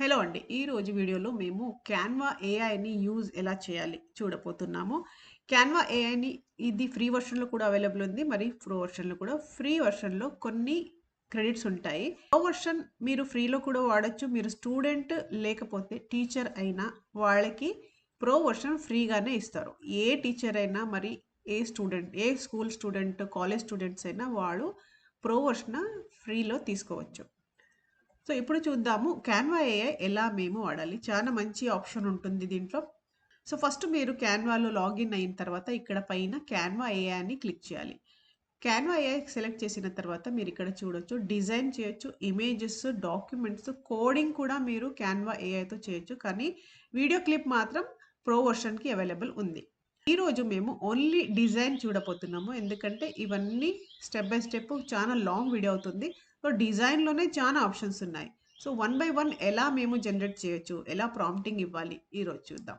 Hello అండి. ఈరోజు వీడియోలో మేము క్యాన్వా ఏఐని యూజ్ ఎలా చేయాలి చూడబోతున్నాము. క్యాన్వా ఏఐని ఇది ఫ్రీ వెర్షన్‌లో కూడా అవైలబుల్ ఉంది. మరి ప్రో వెర్షన్‌లో కూడా. ఫ్రీ వెర్షన్‌లో కొన్ని క్రెడిట్స్ ఉంటాయి. ప్రో వెర్షన్ మీరు ఫ్రీలో కూడా వాడొచ్చు. మీరు స్టూడెంట్ లేకపోతే టీచర్ అయినా వాళ్ళకి ప్రో వెర్షన్ ఫ్రీగానే ఇస్తారు. ఏ టీచర్ అయినా మరి ఏ స్టూడెంట్, ఏ స్కూల్ స్టూడెంట్, కాలేజ్ స్టూడెంట్స్ అయినా వాళ్ళు ప్రో వెర్షన్ ఫ్రీలో తీసుకోవచ్చు. సో ఇప్పుడు చూద్దాము క్యాన్వా ఏఐ ఎలా మేము వాడాలి. చాలా మంచి ఆప్షన్ ఉంటుంది దీంట్లో. సో ఫస్ట్ మీరు క్యాన్వాలో లాగిన్ అయిన తర్వాత ఇక్కడ పైన క్యాన్వా ఏఐ అని క్లిక్ చేయాలి. క్యాన్వా ఏఐ సెలెక్ట్ చేసిన తర్వాత మీరు ఇక్కడ చూడొచ్చు డిజైన్ చేయొచ్చు, ఇమేజెస్, డాక్యుమెంట్స్, కోడింగ్ కూడా మీరు క్యాన్వా ఏఐతో చేయొచ్చు. కానీ వీడియో క్లిప్ మాత్రం ప్రో వర్షన్కి అవైలబుల్ ఉంది. ఈరోజు మేము ఓన్లీ డిజైన్ చూడబోతున్నాము. ఎందుకంటే ఇవన్నీ స్టెప్ బై స్టెప్ చాలా లాంగ్ వీడియో అవుతుంది. సో డిజైన్లోనే చాలా ఆప్షన్స్ ఉన్నాయి. సో వన్ బై వన్ ఎలా మేము జనరేట్ చేయొచ్చు, ఎలా ప్రాంప్టింగ్ ఇవ్వాలి ఈరోజు చూద్దాం.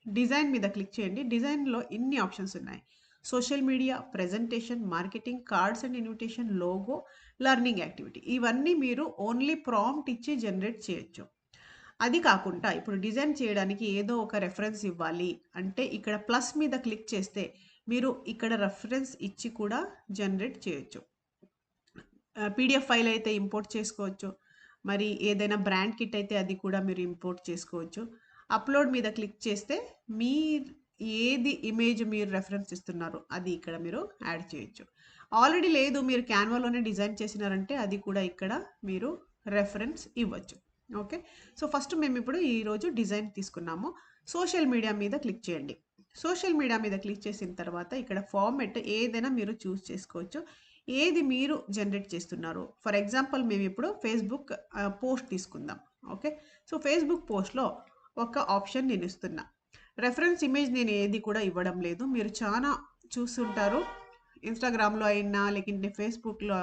డిజైన్ మీద క్లిక్ చేయండి. డిజైన్లో ఇన్ని ఆప్షన్స్ ఉన్నాయి. Social media, presentation, marketing, cards and invitation, logo, learning activity, ఇవన్నీ మీరు ఓన్లీ ప్రాంప్ట్ ఇచ్చి జనరేట్ చేయొచ్చు. అది కాకుండా ఇప్పుడు డిజైన్ చేయడానికి ఏదో ఒక రెఫరెన్స్ ఇవ్వాలి అంటే ఇక్కడ ప్లస్ మీద క్లిక్ చేస్తే మీరు ఇక్కడ రెఫరెన్స్ ఇచ్చి కూడా జనరేట్ చేయొచ్చు. పీడిఎఫ్ ఫైల్ అయితే ఇంపోర్ట్ చేసుకోవచ్చు. మరి ఏదైనా బ్రాండ్ కిట్ అయితే అది కూడా మీరు ఇంపోర్ట్ చేసుకోవచ్చు. అప్లోడ్ మీద క్లిక్ చేస్తే మీ ఏది ఇమేజ్ మీరు రెఫరెన్స్ ఇస్తున్నారో అది ఇక్కడ మీరు యాడ్ చేయొచ్చు. ఆల్రెడీ లేదు మీరు క్యాన్వాలోనే డిజైన్ చేసినారంటే అది కూడా ఇక్కడ మీరు రెఫరెన్స్ ఇవ్వచ్చు. ఓకే. సో ఫస్ట్ మేము ఇప్పుడు ఈరోజు డిజైన్ తీసుకున్నాము. సోషల్ మీడియా మీద క్లిక్ చేయండి. సోషల్ మీడియా మీద క్లిక్ చేసిన తర్వాత ఇక్కడ ఫార్మెట్ ఏదైనా మీరు చూస్ చేసుకోవచ్చు. ఏది మీరు జనరేట్ చేస్తున్నారు. ఫర్ ఎగ్జాంపుల్ మేము ఇప్పుడు ఫేస్బుక్ పోస్ట్ తీసుకుందాం. ఓకే. సో ఫేస్బుక్ పోస్ట్‌లో ఒక ఆప్షన్ నేను ఇస్తున్నా. రెఫరెన్స్ ఇమేజ్ నేను ఏది కూడా ఇవ్వడం లేదు. మీరు చాలా చూస్తుంటారు. ఇన్‌స్టాగ్రామ్‌లో అయినా లేకుంటే ఫేస్బుక్‌లో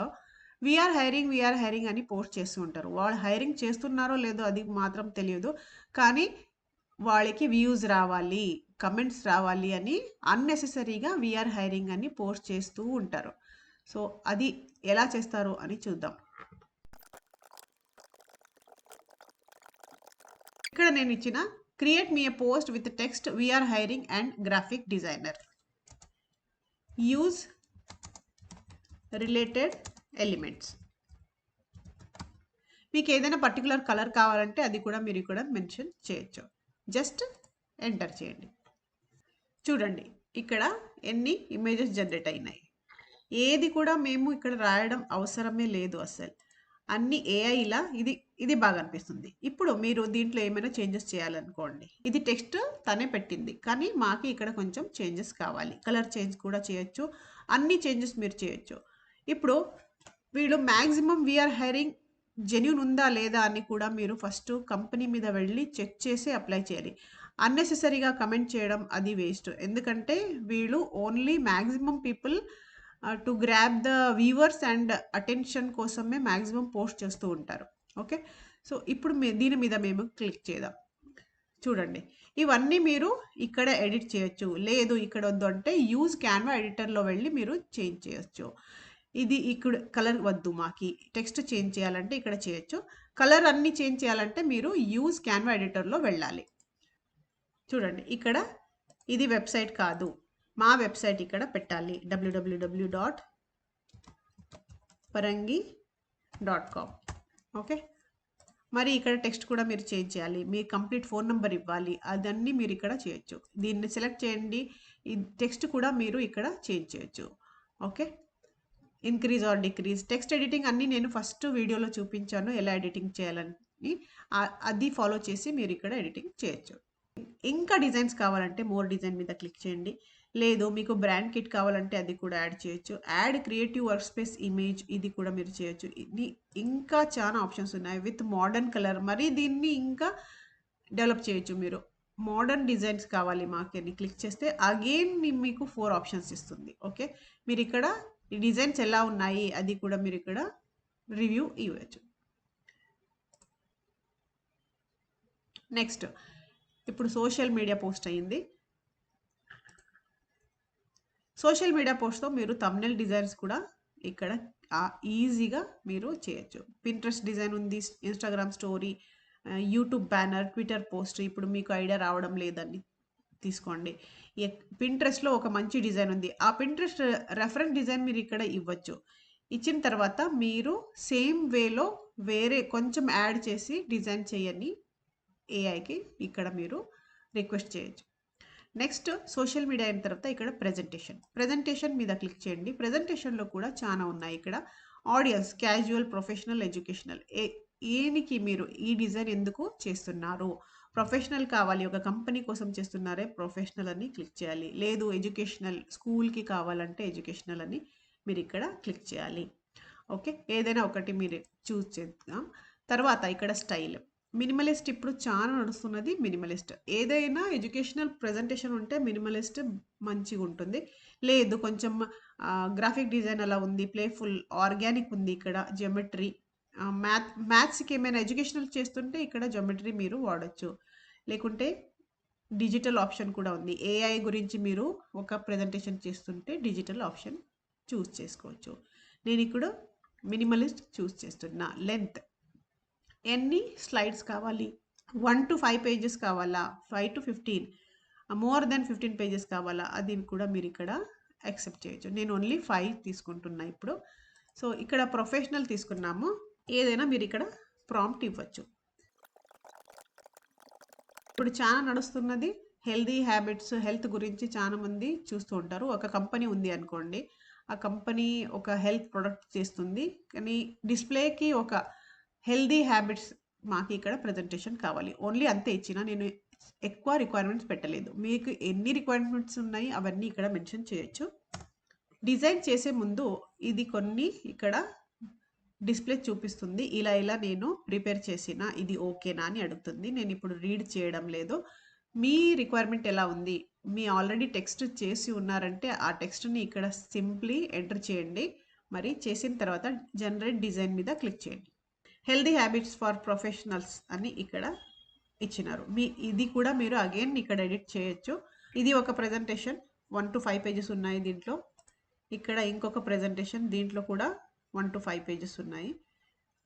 వీఆర్ హైరింగ్ అని పోస్ట్ చేస్తూ ఉంటారు. వాళ్ళు హైరింగ్ చేస్తున్నారో లేదో అది మాత్రం తెలియదు. కానీ వాళ్ళకి వ్యూస్ రావాలి, కమెంట్స్ రావాలి అని అన్నెసెసరీగా వీఆర్ హైరింగ్ అని పోస్ట్ చేస్తూ ఉంటారు. సో అది ఎలా చేస్తారు అని చూద్దాం. ఇక్కడ నేను ఇచ్చిన create me a post with text we're hiring and graphic designer, use related elements. మీకు ఏదైనా పర్టికులర్ కలర్ కావాలంటే అది కూడా మీరు ఇక్కడ మెన్షన్ చేయొచ్చు. జస్ట్ ఎంటర్ చేయండి. చూడండి ఇక్కడ ఎన్ని ఇమేజెస్ జనరేట్ అయినాయి. ఏది కూడా మేము ఇక్కడ రాయడం అవసరమే లేదు అసలు. అన్ని ఏఐలా ఇది బాగా అనిపిస్తుంది. ఇప్పుడు మీరు దీంట్లో ఏమైనా చేంజెస్ చేయాలనుకోండి. ఇది టెక్స్ట్ తనే పెట్టింది. కానీ మాకు ఇక్కడ కొంచెం చేంజెస్ కావాలి. కలర్ చేంజ్ కూడా చేయొచ్చు. అన్ని చేంజెస్ మీరు చేయొచ్చు. ఇప్పుడు వీళ్ళు మ్యాక్సిమం వీఆర్ హైరింగ్ జెన్యూన్ ఉందా లేదా అని కూడా మీరు ఫస్ట్ కంపెనీ మీద వెళ్ళి చెక్ చేసి అప్లై చేయాలి. అన్నెసెసరీగా కమెంట్ చేయడం అది వేస్ట్. ఎందుకంటే వీళ్ళు only maximum people to grab the viewers and attention కోసమే మ్యాక్సిమం పోస్ట్ చేస్తూ ఉంటారు. ఓకే. సో ఇప్పుడు దీని మీద మేము క్లిక్ చేద్దాం. చూడండి ఇవన్నీ మీరు ఇక్కడ ఎడిట్ చేయొచ్చు. లేదు ఇక్కడ వద్దు అంటే యూజ్ క్యాన్వా ఎడిటర్లో వెళ్ళి మీరు చేంజ్ చేయొచ్చు. ఇది ఇక్కడ కలర్ వద్దు మాకి టెక్స్ట్ చేంజ్ చేయాలంటే ఇక్కడ చేయొచ్చు. కలర్ అన్ని చేంజ్ చేయాలంటే మీరు యూజ్ క్యాన్వా ఎడిటర్లో వెళ్ళాలి. చూడండి ఇక్కడ ఇది వెబ్సైట్ కాదు, మా వెబ్సైట్ ఇక్కడ పెట్టాలి. www.parangi.com. ఓకే. మరి ఇక్కడ టెక్స్ట్ కూడా మీరు చేంజ్ చేయాలి. మీ కంప్లీట్ ఫోన్ నెంబర్ ఇవ్వాలి. అదన్నీ మీరు ఇక్కడ చేయొచ్చు. దీన్ని సెలెక్ట్ చేయండి. ఈ టెక్స్ట్ కూడా మీరు ఇక్కడ చేంజ్ చేయొచ్చు. Okay. Increase or decrease text editing అన్నీ నేను ఫస్ట్ వీడియోలో చూపించాను ఎలా ఎడిటింగ్ చేయాలని. అది ఫాలో చేసి మీరు ఇక్కడ ఎడిటింగ్ చేయొచ్చు. ఇంకా డిజైన్స్ కావాలంటే మోర్ డిజైన్ మీద క్లిక్ చేయండి. లేదు మీకు బ్రాండ్ కిట్ కావాలంటే అది కూడా యాడ్ చేయొచ్చు. Add creative work space image, ఇది కూడా మీరు చేయొచ్చు. ఇది ఇంకా చాలా ఆప్షన్స్ ఉన్నాయి విత్ మోడర్న్ కలర్. మరి దీన్ని ఇంకా డెవలప్ చేయొచ్చు మీరు. మోడర్న్ డిజైన్స్ కావాలి మాకు క్లిక్ చేస్తే అగైన్ మీకు 4 ఆప్షన్స్ ఇస్తుంది. ఓకే. మీరు ఇక్కడ ఈ డిజైన్స్ ఎలా ఉన్నాయి అది కూడా మీరు ఇక్కడ రివ్యూ ఇవ్వచ్చు. నెక్స్ట్ ఇప్పుడు సోషల్ మీడియా పోస్ట్ అయ్యింది. సోషల్ మీడియా పోస్ట్తో మీరు థంబ్నెయిల్ డిజైన్స్ కూడా ఇక్కడ ఈజీగా మీరు చేయొచ్చు. పింట్రెస్ట్ డిజైన్ ఉంది, Instagram story, YouTube banner, Twitter post ఇప్పుడు మీకు ఐడియా రావడం లేదని తీసుకోండి. పింట్రెస్ట్‌లో ఒక మంచి డిజైన్ ఉంది. ఆ పింట్రెస్ట్ రెఫరెన్స్ డిజైన్ మీరు ఇక్కడ ఇవ్వచ్చు. ఇచ్చిన తర్వాత మీరు సేమ్ వేలో వేరే కొంచెం యాడ్ చేసి డిజైన్ చేయని ఏఐకి ఇక్కడ మీరు రిక్వెస్ట్ చేయొచ్చు. నెక్స్ట్ సోషల్ మీడియా అయిన తర్వాత ఇక్కడ ప్రెజెంటేషన్ మీద క్లిక్ చేయండి. ప్రెజెంటేషన్‌లో కూడా చాలా ఉన్నాయి ఇక్కడ. Audience casual, professional, educational. ఏనికి మీరు ఈ డిజైన్ ఎందుకు చేస్తున్నారు? ప్రొఫెషనల్ కావాలి, ఒక కంపెనీ కోసం చేస్తున్నారే ప్రొఫెషనల్ అని క్లిక్ చేయాలి. లేదు ఎడ్యుకేషనల్ స్కూల్‌కి కావాలంటే ఎడ్యుకేషనల్ అని మీరు ఇక్కడ క్లిక్ చేయాలి. ఓకే. ఏదైనా ఒకటి మీరు చూజ్ చేద్దాం. తర్వాత ఇక్కడ స్టైల్. మినిమలిస్ట్ ఇప్పుడు చాలా నడుస్తున్నది మినిమలిస్ట్. ఏదైనా ఎడ్యుకేషనల్ ప్రెజెంటేషన్ ఉంటే మినిమలిస్ట్ మంచిగా ఉంటుంది. లేదు కొంచెం గ్రాఫిక్ డిజైన్ అలా ఉంది, ప్లేఫుల్, ఆర్గానిక్ ఉంది, ఇక్కడ జియోమెట్రీ, మ్యాథ్స్కి ఏమైనా ఎడ్యుకేషనల్ చేస్తుంటే ఇక్కడ జియోమెట్రీ మీరు వాడచ్చు. లేకుంటే డిజిటల్ ఆప్షన్ కూడా ఉంది. ఏఐ గురించి మీరు ఒక ప్రెజెంటేషన్ చేస్తుంటే డిజిటల్ ఆప్షన్ చూస్ చేసుకోవచ్చు. నేను ఇక్కడ మినిమలిస్ట్ చూస్ చేస్తున్నా. లెంత్ ఎన్ని స్లైడ్స్ కావాలి? 1-5 పేజెస్ కావాలా? 5-15, మోర్ దెన్ 15 పేజెస్ కావాలా? అది కూడా మీరు ఇక్కడ యాక్సెప్ట్ చేయొచ్చు. నేను ఓన్లీ 5 తీసుకుంటున్నా ఇప్పుడు. సో ఇక్కడ ప్రొఫెషనల్ తీసుకున్నాము. ఏదైనా మీరు ఇక్కడ ప్రాంప్ట్ ఇవ్వచ్చు. ఇప్పుడు చాలా నడుస్తున్నది హెల్దీ హ్యాబిట్స్, హెల్త్ గురించి చాలా మంది చూస్తూ ఉంటారు. ఒక కంపెనీ ఉంది అనుకోండి, ఆ కంపెనీ ఒక హెల్త్ ప్రొడక్ట్ చేస్తుంది, కానీ డిస్ప్లేకి ఒక హెల్దీ హ్యాబిట్స్ మాకు ఇక్కడ ప్రెజెంటేషన్ కావాలి. ఓన్లీ అంతే ఇచ్చిన, నేను ఎక్కువ రిక్వైర్మెంట్స్ పెట్టలేదు. మీకు ఎన్ని రిక్వైర్మెంట్స్ ఉన్నాయి అవన్నీ ఇక్కడ మెన్షన్ చేయొచ్చు. డిజైన్ చేసే ముందు ఇది కొన్ని ఇక్కడ డిస్ప్లే చూపిస్తుంది. ఇలా నేను ప్రిపేర్ చేసిన ఇది ఓకేనా అని అడుగుతుంది. నేను ఇప్పుడు రీడ్ చేయడం లేదు. మీ రిక్వైర్మెంట్ ఎలా ఉంది? మీ ఆల్రెడీ టెక్స్ట్ చేసి ఉన్నారంటే ఆ టెక్స్ట్ని ఇక్కడ సింప్లీ ఎంటర్ చేయండి. మరి చేసిన తర్వాత జనరేట్ డిజైన్ మీద క్లిక్ చేయండి. హెల్దీ హ్యాబిట్స్ ఫర్ ప్రొఫెషనల్స్ అని ఇక్కడ ఇచ్చినారు. ఇది కూడా మీరు అగైన్ ఇక్కడ ఎడిట్ చేయొచ్చు. ఇది ఒక ప్రెజెంటేషన్, 1-5 పేజెస్ ఉన్నాయి దీంట్లో. ఇక్కడ ఇంకొక ప్రెజెంటేషన్, దీంట్లో కూడా 1-5 పేజెస్ ఉన్నాయి.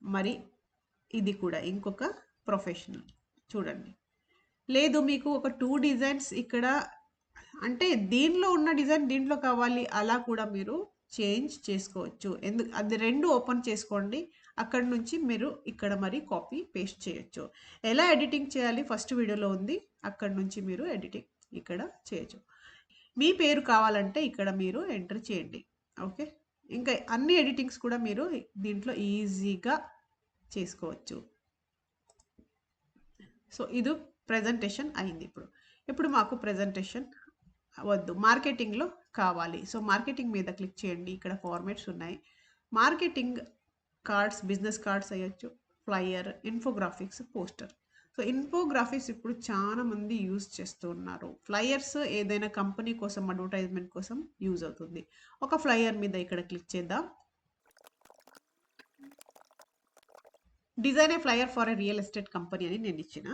మరి ఇది కూడా ఇంకొక ప్రొఫెషనల్ చూడండి. లేదు మీకు ఒక 2 డిజైన్స్ ఇక్కడ అంటే దీనిలో ఉన్న డిజైన్ దీంట్లో కావాలి, అలా కూడా మీరు చేంజ్ చేసుకోవచ్చు. అది 2 ఓపెన్ చేసుకోండి. అక్కడ నుంచి మీరు ఇక్కడ మరి కాపీ పేస్ట్ చేయొచ్చు. ఎలా ఎడిటింగ్ చేయాలి ఫస్ట్ వీడియోలో ఉంది, అక్కడ నుంచి మీరు ఎడిటింగ్ ఇక్కడ చేయొచ్చు. మీ పేరు కావాలంటే ఇక్కడ మీరు ఎంటర్ చేయండి. ఓకే. ఇంకా అన్ని ఎడిటింగ్స్ కూడా మీరు దీంట్లో ఈజీగా చేసుకోవచ్చు. సో ఇది ప్రెజెంటేషన్ అయింది. ఇప్పుడు మాకు ప్రెజెంటేషన్ వద్దు, మార్కెటింగ్లో కావాలి. సో మార్కెటింగ్ మీద క్లిక్ చేయండి. ఇక్కడ ఫార్మాట్స్ ఉన్నాయి. మార్కెటింగ్ కార్డ్స్, బిజినెస్ కార్డ్స్ అయ్యొచ్చు, flyer, infographics, poster. So infographics ఇప్పుడు చాలా మంది యూజ్ చేస్తూ ఉన్నారు. ఫ్లయర్స్ ఏదైనా కంపెనీ కోసం, అడ్వర్టైజ్మెంట్ కోసం యూజ్ అవుతుంది. ఒక ఫ్లయర్ మీద ఇక్కడ క్లిక్ చేద్దాం. Design A flyer for a real estate company అని నేను ఇచ్చిన.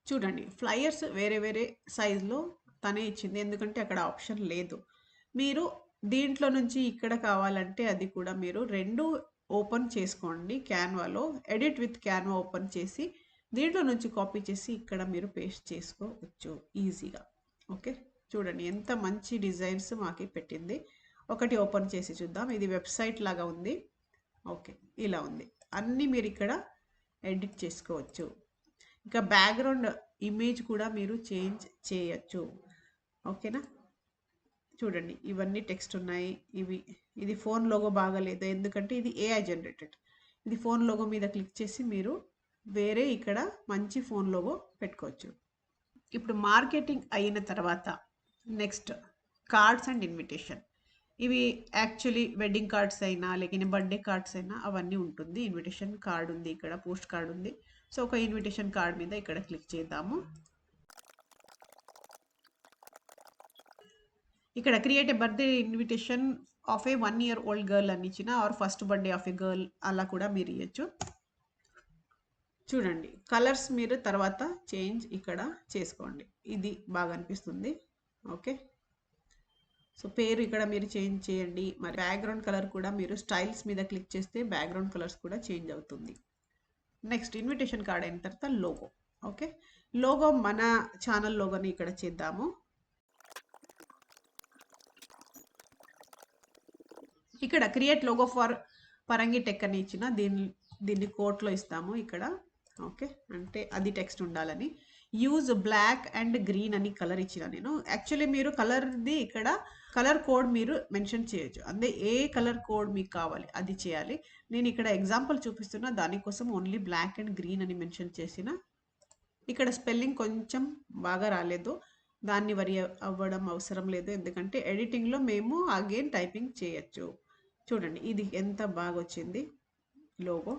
చూడండి ఫ్లయర్స్ వేరే వేరే సైజులో తనే ఇచ్చింది, ఎందుకంటే అక్కడ ఆప్షన్ లేదు. మీరు దీంట్లో నుంచి ఇక్కడ కావాలంటే అది కూడా మీరు 2 ఓపెన్ చేసుకోండి. క్యాన్వాలో ఎడిట్ విత్ క్యాన్వా ఓపెన్ చేసి దీంట్లో నుంచి కాపీ చేసి ఇక్కడ మీరు పేస్ట్ చేసుకోవచ్చు ఈజీగా. ఓకే. చూడండి ఎంత మంచి డిజైన్స్ మాకి పెట్టింది. ఒకటి ఓపెన్ చేసి చూద్దాం. ఇది వెబ్సైట్ లాగా ఉంది. ఓకే, ఇలా ఉంది. అన్నీ మీరు ఇక్కడ ఎడిట్ చేసుకోవచ్చు. ఇంకా బ్యాక్గ్రౌండ్ ఇమేజ్ కూడా మీరు చేంజ్ చేయొచ్చు. ఓకేనా. చూడండి ఇవన్నీ టెక్స్ట్ ఉన్నాయి. ఇది ఫోన్ లోగో బాగాలేదు, ఎందుకంటే ఇది ఏఐ జనరేటెడ్. ఇది ఫోన్ లోగో మీద క్లిక్ చేసి మీరు వేరే ఇక్కడ మంచి ఫోన్ లోగో పెట్టుకోవచ్చు. ఇప్పుడు మార్కెటింగ్ అయిన తర్వాత నెక్స్ట్ కార్డ్స్ అండ్ ఇన్విటేషన్. ఇవి యాక్చువల్లీ వెడ్డింగ్ కార్డ్స్ అయినా లేకపోతే బర్త్డే కార్డ్స్ అయినా అవన్నీ ఉంటుంది. ఇన్విటేషన్ కార్డ్ ఉంది, ఇక్కడ పోస్ట్ కార్డ్ ఉంది. సో ఒక ఇన్విటేషన్ కార్డ్ మీద ఇక్కడ క్లిక్ చేద్దాము. ఇక్కడ create a birthday invitation of a 1 year old girl అని ఇచ్చిన, or first birthday of a girl అలా కూడా మీరు ఇవ్వచ్చు. చూడండి కలర్స్ మీరు తర్వాత చేంజ్ ఇక్కడ చేసుకోండి. ఇది బాగా అనిపిస్తుంది. ఓకే. సో పేరు ఇక్కడ మీరు చేంజ్ చేయండి. మరి బ్యాక్గ్రౌండ్ కలర్ కూడా మీరు స్టైల్స్ మీద క్లిక్ చేస్తే బ్యాక్గ్రౌండ్ కలర్స్ కూడా చేంజ్ అవుతుంది. నెక్స్ట్ ఇన్విటేషన్ కార్డ్ అయిన తర్వాత లోగో. ఓకే, లోగో మన ఛానల్ లోగోని ఇక్కడ చేద్దాము. ఇక్కడ క్రియేట్ లోగో ఫర్ పరంగి టెక్ అని ఇచ్చిన దీన్ని కోట్లో ఇస్తాము ఇక్కడ. ఓకే, అంటే అది టెక్స్ట్ ఉండాలని. యూజ్ బ్లాక్ అండ్ గ్రీన్ అని కలర్ ఇచ్చిన నేను. యాక్చువల్లీ మీరు కలర్ది ఇక్కడ కలర్ కోడ్ మీరు మెన్షన్ చేయొచ్చు, అంటే ఏ కలర్ కోడ్ మీకు కావాలి అది చేయాలి. నేను ఇక్కడ ఎగ్జాంపుల్ చూపిస్తున్నా, దానికోసం ఓన్లీ బ్లాక్ అండ్ గ్రీన్ అని మెన్షన్ చేసిన. ఇక్కడ స్పెల్లింగ్ కొంచెం బాగా రాలేదు, దాన్ని వరి అవ్వడం అవసరం లేదు, ఎందుకంటే ఎడిటింగ్లో మేము అగైన్ టైపింగ్ చేయొచ్చు. చూడండి ఇది ఎంత బాగా వచ్చింది లోగో.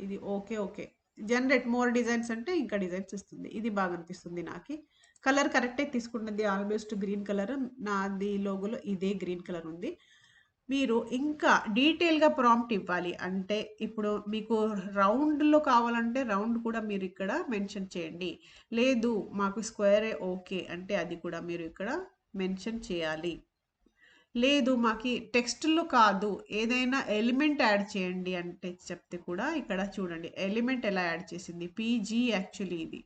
ఇది okay okay. Generate more designs అంటే ఇంకా డిజైన్స్ ఇస్తుంది. ఇది బాగా అనిపిస్తుంది నాకు. కలర్ కరెక్టే తీసుకున్నది, ఆల్మోస్ట్ గ్రీన్ కలర్. నాది లోగోలో ఇదే గ్రీన్ కలర్ ఉంది. మీరు ఇంకా డీటెయిల్గా ప్రాంప్ట్ ఇవ్వాలి అంటే, ఇప్పుడు మీకు రౌండ్లో కావాలంటే రౌండ్ కూడా మీరు ఇక్కడ మెన్షన్ చేయండి. లేదు మాకు స్క్వేరే ఓకే అంటే అది కూడా మీరు ఇక్కడ మెన్షన్ చేయాలి. లేదు మాకు టెక్స్ట్లో కాదు ఏదైనా ఎలిమెంట్ యాడ్ చేయండి అంటే చెప్తే కూడా ఇక్కడ చూడండి ఎలిమెంట్ ఎలా యాడ్ చేసింది, పీజీ యాక్చువల్లీ ఇది.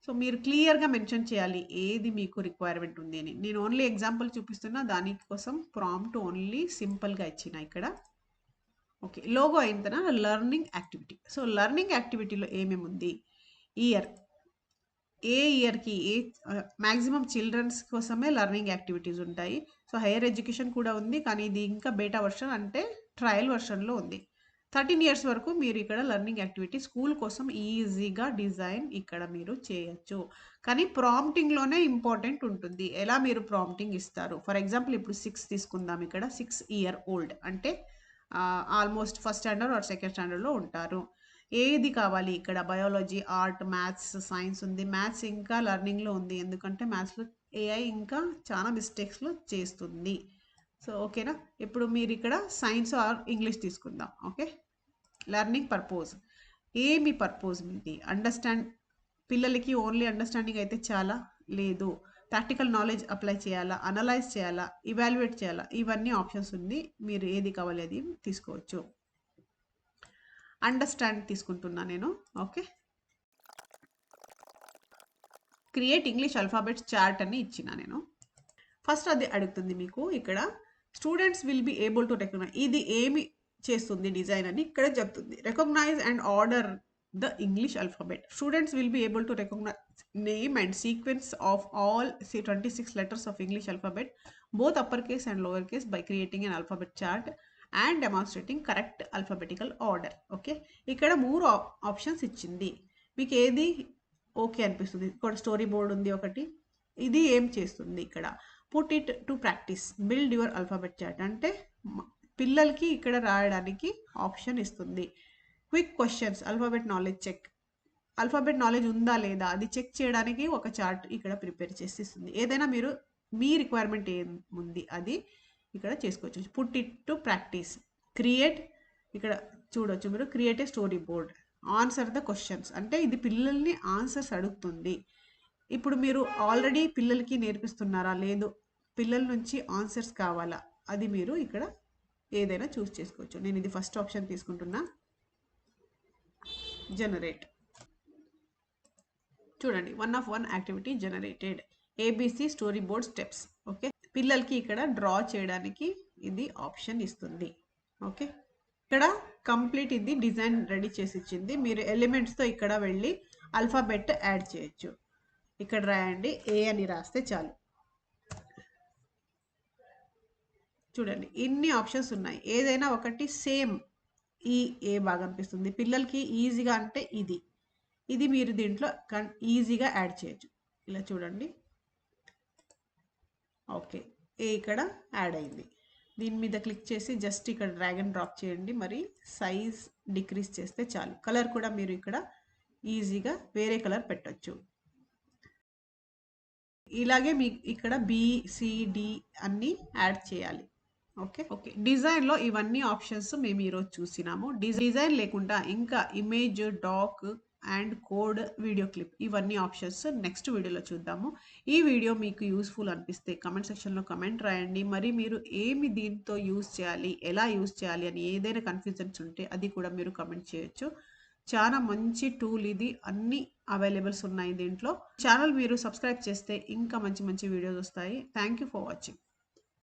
సో మీరు క్లియర్గా మెన్షన్ చేయాలి ఏది మీకు రిక్వైర్మెంట్ ఉంది అని. నేను ఓన్లీ ఎగ్జాంపుల్ చూపిస్తున్నా, దానికోసం ప్రాంప్ట్ ఓన్లీ సింపుల్గా ఇచ్చిన ఇక్కడ. ఓకే, లోగో అయిన తర్వాత లెర్నింగ్ యాక్టివిటీ. సో లెర్నింగ్ యాక్టివిటీలో ఏమేమి ఉంది, ఇయర్, ఏ ఇయర్కి ఏ మ్యాక్సిమం చిల్డ్రన్స్ కోసమే లెర్నింగ్ యాక్టివిటీస్ ఉంటాయి. సో హైయర్ ఎడ్యుకేషన్ కూడా ఉంది, కానీ ఇది ఇంకా బేటా వర్షన్ అంటే ట్రయల్ వర్షన్లో ఉంది. 13 ఇయర్స్ వరకు మీరు ఇక్కడ లెర్నింగ్ యాక్టివిటీ స్కూల్ కోసం ఈజీగా డిజైన్ ఇక్కడ మీరు చేయొచ్చు. కానీ ప్రాంప్టింగ్లోనే ఇంపార్టెంట్ ఉంటుంది, ఎలా మీరు ప్రాంప్టింగ్ ఇస్తారు. ఫర్ ఎగ్జాంపుల్ ఇప్పుడు 6 తీసుకుందాం. ఇక్కడ 6 ఇయర్ ఓల్డ్ అంటే almost first standard or second స్టాండర్డ్లో ఉంటారు. ఏది కావాలి ఇక్కడ, బయాలజీ, ఆర్ట్, మ్యాథ్స్, సైన్స్ ఉంది. మ్యాథ్స్ ఇంకా లెర్నింగ్లో ఉంది, ఎందుకంటే మ్యాథ్స్లో ఏఐ ఇంకా చాలా మిస్టేక్స్లో చేస్తుంది. సో ఓకేనా, ఇప్పుడు మీరు ఇక్కడ సైన్స్ ఆర్ ఇంగ్లీష్ తీసుకుందాం. ఓకే, లెర్నింగ్ పర్పస్, ఏమి పర్పస్ మీది, అండర్స్టాండ్, పిల్లలకి ఓన్లీ అండర్స్టాండింగ్ అయితే చాలా, లేదు ప్రాక్టికల్ నాలెడ్జ్ అప్లై చేయాలా, అనలైజ్ చేయాలా, ఇవాల్యుయేట్ చేయాలా, ఇవన్నీ ఆప్షన్స్ ఉంది. మీరు ఏది కావాలి అది తీసుకోవచ్చు. అండర్స్టాండ్ తీసుకుంటున్నా నేను. Okay, create English alphabets chart అని ఇచ్చిన నేను. ఫస్ట్ అది అడుగుతుంది మీకు ఇక్కడ, students will be able to recognise, ఇది ఏమి చేస్తుంది డిజైన్ అని ఇక్కడ చెప్తుంది. Recognise and order the English alphabet. Students will be able to recognise name and sequence of all 26 letters of English alphabet, both uppercase and lowercase, by creating an alphabet chart and demonstrating correct alphabetical order. Okay, ఇక్కడ 3 options ఇచ్చింది, మీకు ఏది okay అనిపిస్తుంది. ఇక్కడ story board ఉంది ఒకటి. ఇది ఏం చేస్తుంది ఇక్కడ, put it to practice, build your alphabet chart అంటే పిల్లలకి ఇక్కడ రాయడానికి ఆప్షన్ ఇస్తుంది. Quick questions, alphabet knowledge check, alphabet knowledge ఉందా లేదా అది చెక్ చేయడానికి ఒక చార్ట్ ఇక్కడ ప్రిపేర్ చేసి ఇస్తుంది. ఏదైనా మీరు మీ రిక్వైర్మెంట్ ఏముంది అది ఇక్కడ చేసుకోవచ్చు. Put it to practice, create, ఇక్కడ చూడొచ్చు మీరు, create a story board, answer the questions అంటే ఇది పిల్లల్ని ఆన్సర్స్ అడుగుతుంది. ఇప్పుడు మీరు ఆల్రెడీ పిల్లలకి నేర్పిస్తున్నారా, లేదు పిల్లల నుంచి ఆన్సర్స్ కావాలా, అది మీరు ఇక్కడ ఏదైనా చూస్ చేసుకోవచ్చు. నేను ఇది ఫస్ట్ ఆప్షన్ తీసుకుంటున్నా, జనరేట్. చూడండి 1 of 1 activity generated, ABC story board steps. Okay, పిల్లలకి ఇక్కడ డ్రా చేయడానికి ఇది ఆప్షన్ ఇస్తుంది. ఓకే, ఇక్కడ కంప్లీట్ ఇది డిజైన్ రెడీ చేసి ఇచ్చింది. మీరు ఎలిమెంట్స్తో ఇక్కడ వెళ్ళి అల్ఫాబెట్ యాడ్ చేయొచ్చు. ఇక్కడ రాయండి, ఏ అని రాస్తే చాలు. చూడండి ఇన్ని ఆప్షన్స్ ఉన్నాయి, ఏదైనా ఒకటి సేమ్ ఈ ఏ బాగా అనిపిస్తుంది పిల్లలకి ఈజీగా అంటే ఇది మీరు దీంట్లో ఈజీగా యాడ్ చేయొచ్చు. ఇలా చూడండి, ఓకే ఏ ఇక్కడ యాడ్ అయింది. దీని మీద క్లిక్ చేసి జస్ట్ ఇక్కడ డ్రాగ్ అండ్ డ్రాప్ చేయండి, మరి సైజ్ డిక్రీజ్ చేస్తే చాలు. కలర్ కూడా మీరు ఇక్కడ ఈజీగా వేరే కలర్ పెట్టచ్చు. ఇలాగే మీకు ఇక్కడ బిసిడి అన్నీ యాడ్ చేయాలి. ఓకే ఓకే, డిజైన్లో ఇవన్నీ ఆప్షన్స్ మేము ఈరోజు చూసినాము. డిజైన్ లేకుండా ఇంకా image, doc, and code video clip ఇవన్నీ ఆప్షన్స్ నెక్స్ట్ వీడియోలో చూద్దాము. ఈ వీడియో మీకు యూస్ఫుల్ అనిపిస్తే కమెంట్ సెక్షన్లో కమెంట్ రాయండి. మరి మీరు ఏమి దీంతో యూజ్ చేయాలి, ఎలా యూజ్ చేయాలి అని ఏదైనా కన్ఫ్యూజన్స్ ఉంటే అది కూడా మీరు కమెంట్ చేయొచ్చు. చాలా మంచి టూల్ ఇది, అన్ని అవైలబుల్స్ ఉన్నాయి దీంట్లో. ఛానల్ మీరు సబ్స్క్రైబ్ చేస్తే ఇంకా మంచి మంచి వీడియోస్ వస్తాయి. Thank you for watching.